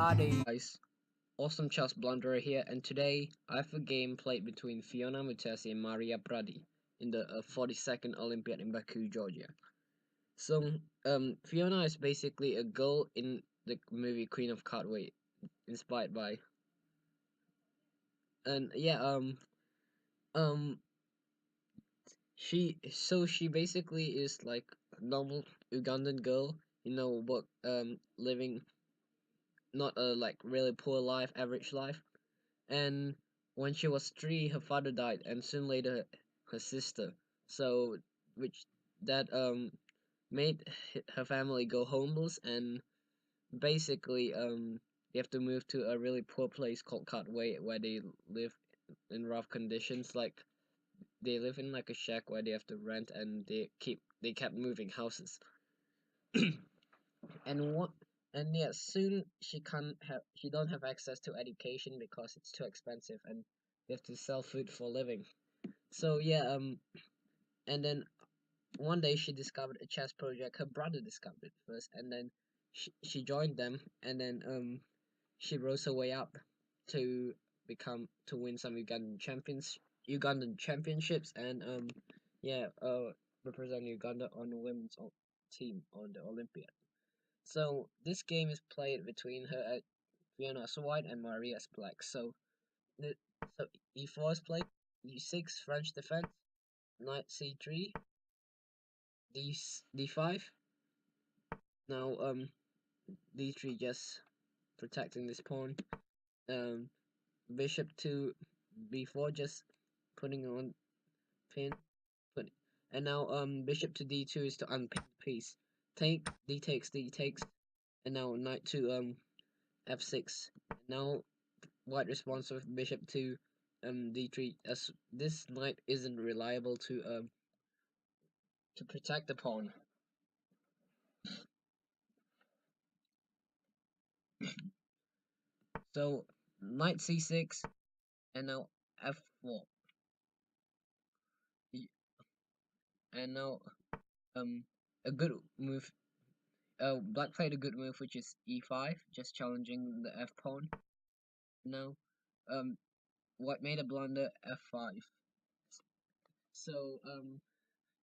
Pradi. Guys, awesome chess blunderer here, and today I have a game played between Phiona Mutesi and Maria Pradi in the 42nd Olympiad in Baku, Georgia. So, Fiona is basically a girl in the movie Queen of Katwe, inspired by, and yeah, she basically is like a normal Ugandan girl, but living not a like really poor life, average life. And when she was 3, her father died, and soon later her sister. So which that made her family go homeless, and basically they have to move to a really poor place called Katwe, where they live in rough conditions. Like they live in like a shack where they have to rent, and they kept moving houses. and what and yeah, soon she don't have access to education because it's too expensive, and they have to sell food for a living. So yeah, and then one day she discovered a chess project. Her brother discovered it first, and then she joined them, and then she rose her way up to win some Ugandan championships, and represent Uganda on the women's team on the Olympiad. So this game is played between her Fiona's white and Maria's black. So so e4 is played, e6 French defense, knight c3, d5. Now d3 just protecting this pawn. Bishop to b4, just putting on pin. And now bishop to d2 is to unpin the piece. Take d takes, and now knight to f6. Now white responds with bishop to d3, as this knight isn't reliable to protect the pawn. So knight c6, and now f4. And now a good move. Black played a good move, which is e5, just challenging the f pawn. Now white made a blunder, f5. So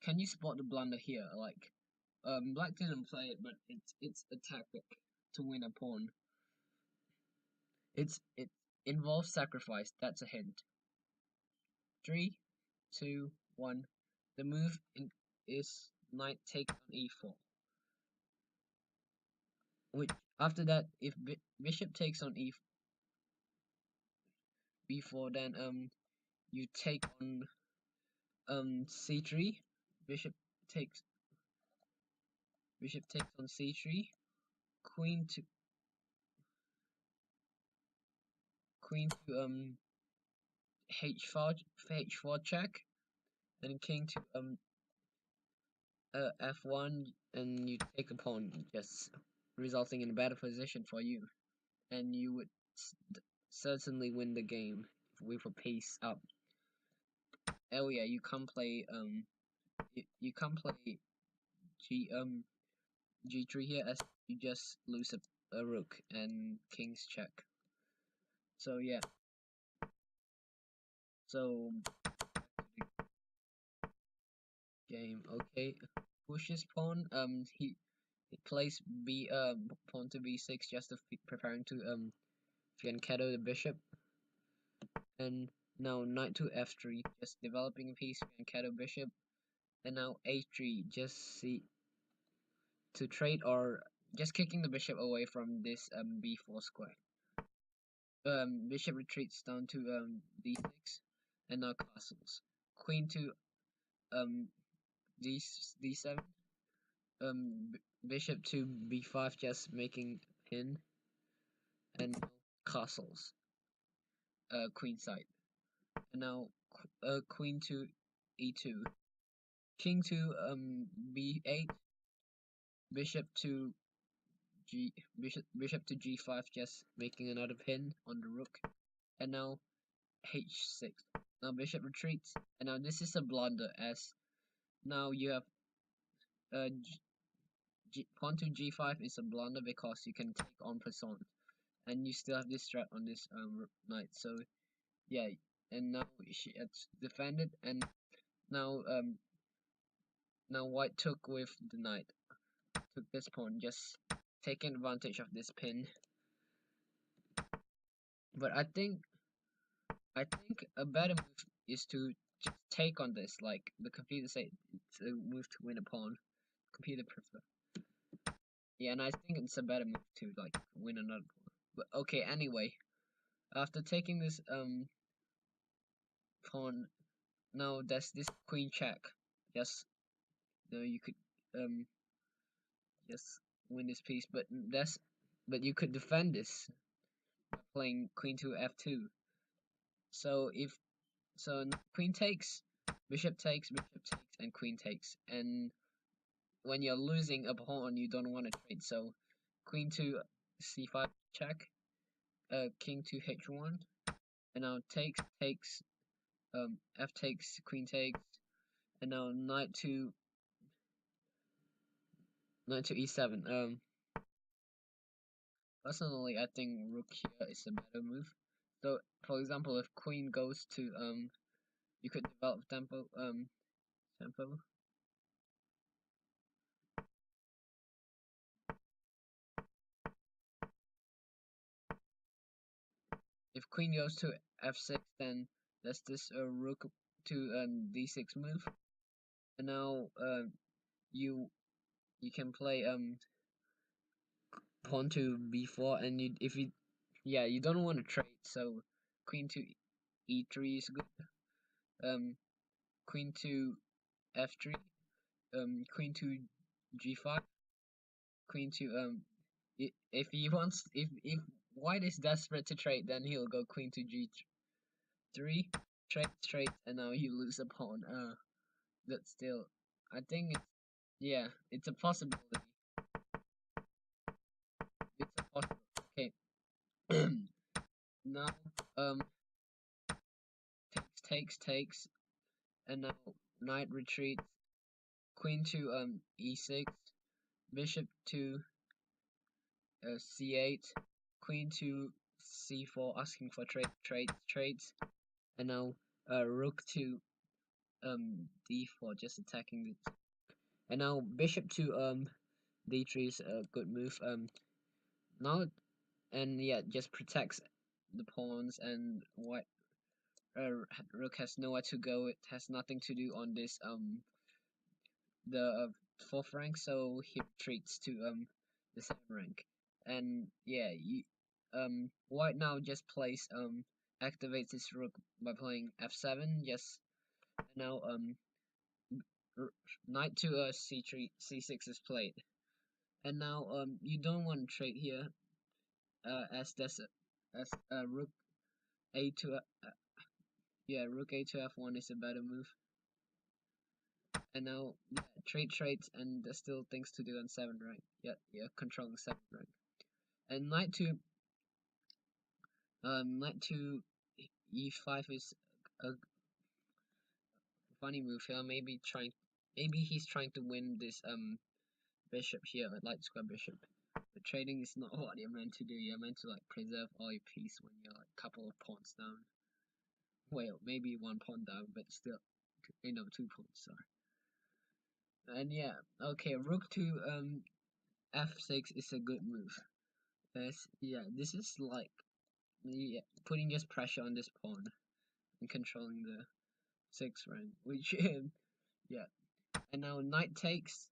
can you spot the blunder here? Like black didn't play it, but it's a tactic to win a pawn. It involves sacrifice. That's a hint. 3, 2, 1. The move is knight takes on e4. Which after that, if bishop takes on b4, then you take on c3. Bishop takes on c3. Queen to h4 check, and king to f1, and you take a pawn, just resulting in a better position for you, and you would certainly win the game with a piece up. Oh yeah, you can't play g3 here, as you just lose a rook and king's check. So yeah. So game, okay. Pushes pawn. He plays pawn to b6, just to preparing to fianchetto the bishop. And now knight to f3, just developing a piece, fianchetto bishop. And now a3, just to trade, or just kicking the bishop away from this b4 square. Bishop retreats down to d6, and now castles. Queen to d7. Bishop to b5, just making pin, and castles. Queen side. And now queen to e2. King to b8. Bishop to g5, just making another pin on the rook. And now h6. Now bishop retreats, and now this is a blunder, as now you have pawn to g5 is a blunder because you can take on person, and you still have this threat on this knight. So yeah, and now she has defended, and now now white took with the knight, took this pawn, just taking advantage of this pin. But I think a better move is to just take on this, like the computer say it's a move to win a pawn. Computer prefer. Yeah, and I think it's a better move to like win another pawn. But okay, anyway, after taking this pawn, now there's this queen check. Just you could just win this piece, but you could defend this by playing queen to f2. So if queen takes, bishop takes, and queen takes, and when you're losing a pawn, you don't want to trade. So queen to c5 check, king to h1, and now takes, f takes, queen takes, and now knight to e7. Personally, I think rook here is a better move. So, for example, if queen goes to you could develop tempo. If queen goes to f6, then there's this rook to d6 move, and now you can play pawn to b4, and you don't want to trade, so queen to e3 is good. Queen to f3, queen to g5, queen to if he wants, if white is desperate to trade, then he'll go queen to g3, trade, and now you lose a pawn. But still, I think yeah, it's a possibility. It's a possibility. Okay. Now takes, and now knight retreats, queen to e6, bishop to c8, queen to c4, asking for trades, and now rook to d4, just attacking it, and now bishop to d3 is a good move. Now, and yeah, just protects the pawns, and white rook has nowhere to go. It has nothing to do on this the 4th rank, so he retreats to the 7th rank. And yeah, white now just plays activates his rook by playing f7. Yes, and now knight to c3, c6 is played, and now you don't want to trade here, as there's rook a to rook a to f1 is a better move. And now trades, and there's still things to do on 7th rank. Yeah, controlling 7th rank. And knight to e5 is a funny move here. Maybe he's trying to win this bishop here, light square bishop. But trading is not what you're meant to do. You're meant to like preserve all your piece when you're like a couple of pawns down. Well, maybe 1 pawn down, but still, 2 pawns. Sorry. And yeah, okay, rook to f6 is a good move. This is like putting just pressure on this pawn and controlling the 6th rank, which yeah. And now knight takes,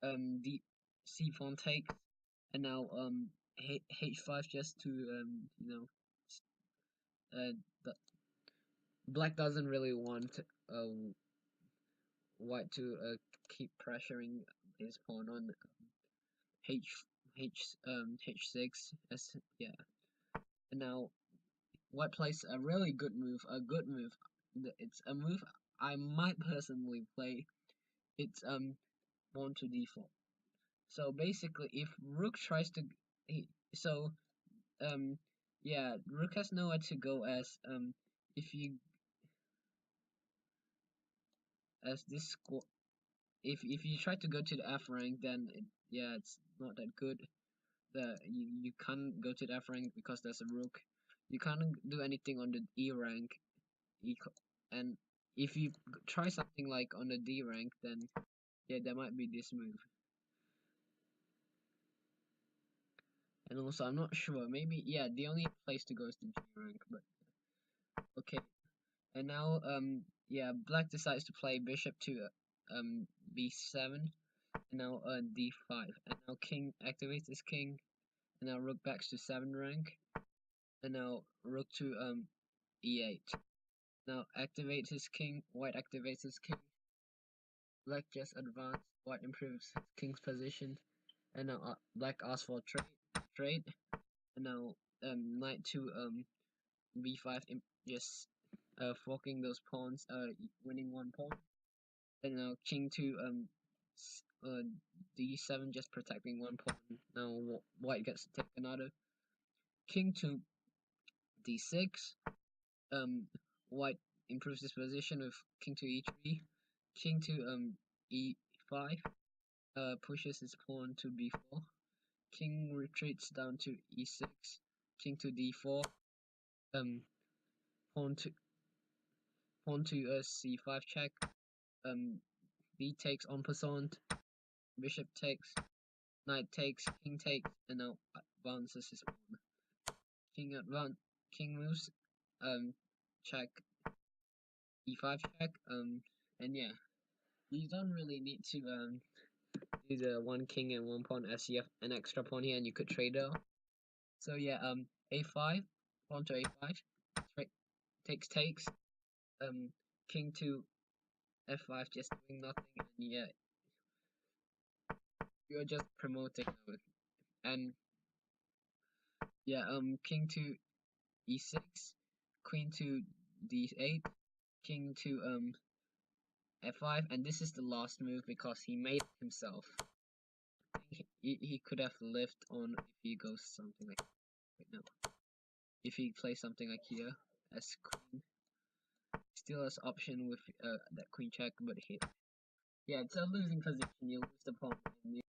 the c pawn takes, and now h5 just to the black doesn't really want white to keep pressuring his pawn on h6 as and now white plays a really good move, it's a move I might personally play. It's pawn to d4. So basically, if rook tries to rook has nowhere to go, as if you if you try to go to the f rank, then it's not that good. you can't go to the F rank because there's a rook. You can't do anything on the E rank. And if you try something like on the D rank, then yeah, there might be this move. And also, I'm not sure. Maybe yeah, the only place to go is the G rank. But okay. And now yeah, Black decides to play bishop to B7. And now D5. And now King activates his king. And now Rook backs to 7 rank. And now Rook to E8. Now activates his king. White activates his king. Black just advanced. White improves his king's position. And now Black asks for a trade. And now Knight to B5, just forking those pawns, winning one pawn. And now King to D7, just protecting one pawn. Now White gets to take another. King to D6. White improves his position with King to E3. King to E5. Pushes his pawn to B4. King retreats down to E6. King to D4. Pawn to C5 check. B takes en passant. Bishop takes. Knight takes. King takes. And now advances his pawn. King moves. Check. E5 check. And yeah, you don't really need to do the one king and one pawn as you have an extra pawn here and you could trade out. So yeah, A5, pawn to A5, takes, king to F5, just doing nothing, and yeah, you're just promoting it. And yeah, king to E6, queen to D8, king to F5, and this is the last move because he made it himself. He could have lived on if he goes something like right now. If he plays something like here as queen, still has option with that queen check, but here, yeah, it's a losing position. You lose the pawn.